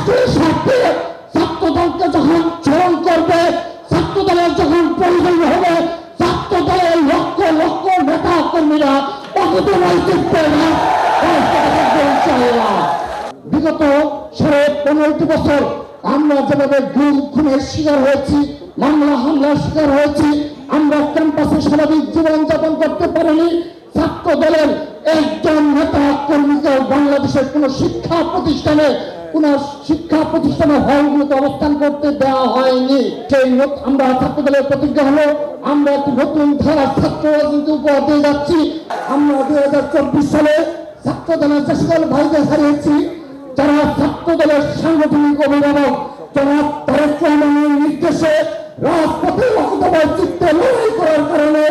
রাষ্ট্রের স্বার্থে ছাত্রদলকে যখন চয়ন করবে, ছাত্রদলের যখন প্রয়োজন হবে, ছাত্রদলের লক্ষ লক্ষ নেতা কর্মীরা বিগত 15 বছর আমরা যেভাবে গুম খুনের শিকার হয়েছি, মামলা হামলার শিকার হয়েছি, আমরা ক্যাম্পাসে স্বাভাবিক জীবনযাপন করতে পারিনি। ছাত্র দলের একজন নেতা কর্মীকে বাংলাদেশের কোন শিক্ষা প্রতিষ্ঠানে হলগুলোতে অবস্থান করতে দেওয়া হয়নি। সেই আমরা ছাত্র দলের প্রতিজ্ঞা হলো আমরা একটি নতুন ধারা ছাত্র রাজনীতি উপহার দিয়ে যাচ্ছি। আমরা 2024 সালে ছাত্র দলের যে সকল ভাইদের হারিয়েছি, যারা ছাত্র দলের সাংগঠনিক অভিভাবক জনাব তারেক রহমানের নির্দেশে রাজপথে রক্তময় চিত্তে লড়াই করার কারণে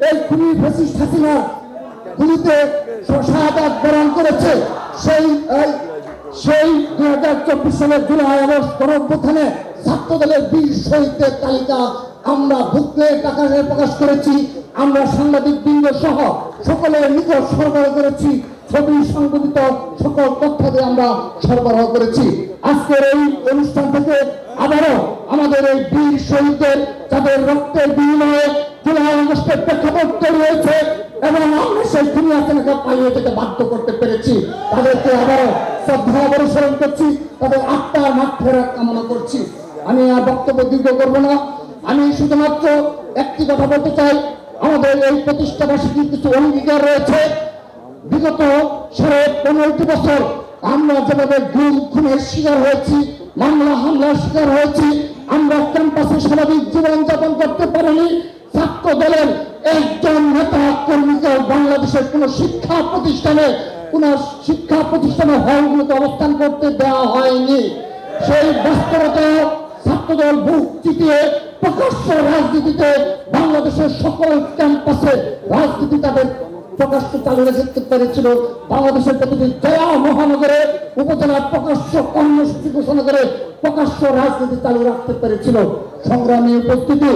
এই খুনি ফ্যাসিস্ট হাসিনা গুলিতে শাহাদাত বরণ করেছে। সেই 2024 সালের জুলাই আগস্ট গণঅভ্যুত্থানে ছাত্র দলের বীর শহীদদের তালিকা আমরা বুকলেট আকারে প্রকাশ করেছি। আমরা সাংবাদিক বৃন্দ সহ সকলের নিকট সরবরাহ করেছি। ছবি সংগঠিত সকল তথ্য দিয়ে আমরা সরবরাহ করেছি। আজকের এই অনুষ্ঠান থেকে আবারও আমাদের এই বীর শহীদদের যাদের রক্তের বিনিময়ে জুলাই আগস্টের প্রেক্ষাপট তৈরি হয়েছে এবং আমরা সেই খুনি হাসিনাকে পালিয়ে যেতে বাধ্য করতে পেরেছি, তাদেরকে আবারও শ্রদ্ধা অবসরণ করছি, তাদের আত্মার মাগফিরাত কামনা করছি। আমি আর বক্তব্য দীর্ঘ করবো না, আমি শুধুমাত্র একটি কথা বলতে চাই। আমাদের এই প্রতিষ্ঠাবার্ষিকীর কিছু অঙ্গীকার রয়েছে। বিগত 15 বছর আমরা যেভাবে গুম খুনের শিকার হয়েছি, মামলা হামলার শিকার হয়েছি, আমরা ক্যাম্পাসে স্বাভাবিক জীবনযাপন করতে পারিনি। ছাত্র দলের একজন নেতা কর্মীকে বাংলাদেশের কোন শিক্ষা প্রতিষ্ঠানে হলগুলোতে অবস্থান করতে দেওয়া হয়নি। সেই বাস্তবতা ছাত্রদল বুক চিতিয়ে প্রকাশ্য রাজনীতিতে বাংলাদেশের সকল ক্যাম্পাসে রাজনীতি তাদের প্রকাশ্য চালু রাখতে পেরেছিল। বাংলাদেশের প্রতিটি জেলা মহানগরে উপজেলার প্রকাশ্য কর্মসূচি ঘোষণা করে প্রকাশ্য রাজনীতি চালু রাখতে পেরেছিল। সংগ্রামী উপস্থিতি,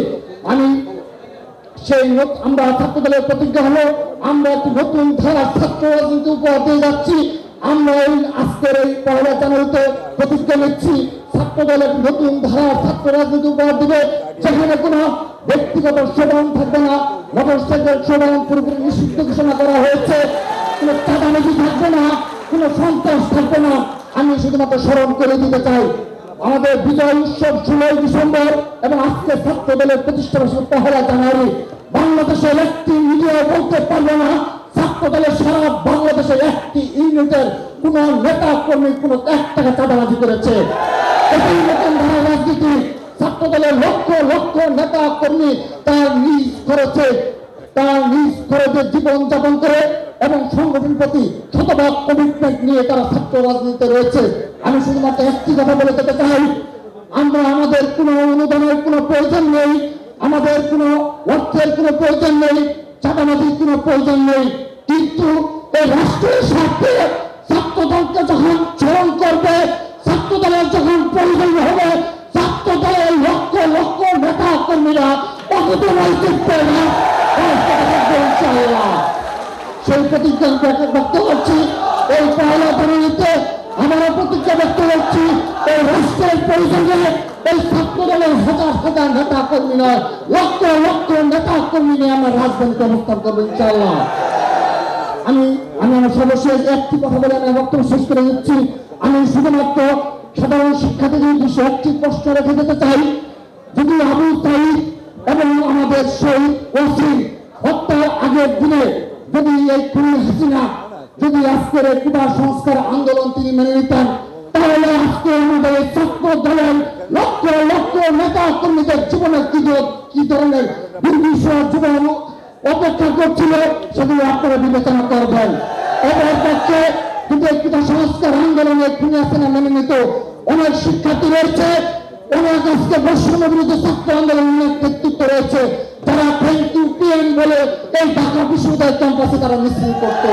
আমরা ছাত্র দলের প্রতিজ্ঞা হলো আমরা একটি নতুন ধারা ছাত্র রাজনীতি উপহার দিয়ে যাচ্ছি। আমরা আজকের এই 1 জানুয়ারিতে প্রতিজ্ঞা নিচ্ছি ছাত্র দলের নতুন ধারা ছাত্র রাজনীতি উপহার দিবে, যেখানে কোনো ব্যক্তিগত শোডাউন থাকবে না, মোটরসাইকেল শোডাউন পুরোপুরি নিষিদ্ধ ঘোষণা করা হয়েছে, কোনো চাঁদাবাজি থাকবে না, কোনো সন্ত্রাস থাকবে না। আমি শুধুমাত্র স্মরণ করে দিতে চাই আমাদের বিজয় উৎসব 16 ডিসেম্বর এবং আজকে ছাত্র দলের প্রতিষ্ঠা বর্ষ 1 জানুয়ারি। বাংলাদেশের একটি মিডিয়া বলতে পারবে না ছাত্র দলের সারা বাংলাদেশের একটি ইউনিটের কোন নেতা কর্মী কোন 1 টাকা চাঁদাবাজি করেছে। এটাই নতুন ধারা রাজনীতি। ছাত্র দলের লক্ষ লক্ষ নেতা কর্মী তার নিজ খরচে জীবনযাপন করে এবং সংগঠন প্রতি শতভাগ কমিটমেন্ট নিয়ে তারা ছাত্র রাজনীতিতে রয়েছে। আমি শুধুমাত্র একটি কথা বলে যেতে চাই, আমাদের কোনো অনুদানের কোনো প্রয়োজন নেই, আমাদের কোনো অর্থের কোনো প্রয়োজন নেই, চাঁদাবাজির কোনো প্রয়োজন নেই, কিন্তু এই রাষ্ট্রের স্বার্থে ছাত্র দলকে যখন চয়ন করবে, ছাত্র দলের যখন প্রয়োজন হবে, ছাত্র দলের লক্ষ লক্ষ নেতা কর্মীরা সেই প্রতিজ্ঞা ব্যক্ত করছি। এই 1 জানুয়ারিতে আমরা প্রতিজ্ঞা ব্যক্ত করছি এই রাষ্ট্রের প্রয়োজনে এই ছাত্র দলের হাজার হাজার নেতা কর্মী নয়, লক্ষ লক্ষ নেতা কর্মী নিয়ে আমরা রাজধানীতে অবস্থান করবো ইনশাআল্লাহ। আমি আমার সর্বশেষ একটি কথা বলে আমি বক্তব্য শেষ করে দিচ্ছি। আমি শুধুমাত্র সাধারণ শিক্ষার্থীদের বিষয়ে একটি প্রশ্ন রেখে যেতে চাই, যদি আবু সাঈদ এবং আমাদের শহীদ ওয়াসিম হত্যার আগের দিনে যদি এই খুনি হাসিনা যদি আজকের এই কুটা সংস্কার আন্দোলন তিনি মেনে নিতেন, তাহলে আজকে আমাদের ছাত্র দলের লক্ষ লক্ষ নেতা কর্মীদের জীবনে কি ধরনের দুর্বিষহ জীবন অপেক্ষা করছিল সেগুলো আপনারা বিবেচনা করবেন। এর পক্ষে যদি এই কুটা সংস্কার আন্দোলনে খুনি হাসিনা মেনে নিত, অনেক শিক্ষার্থী রয়েছে, অনেক আজকে বৈষম্য বিরোধী ছাত্র আন্দোলনের নেতৃত্ব রয়েছে, যারা থ্যাংক ইউ পিএম বলে এই ঢাকা বিশ্ববিদ্যালয় ক্যাম্পাসে তারা মিছিল করতো।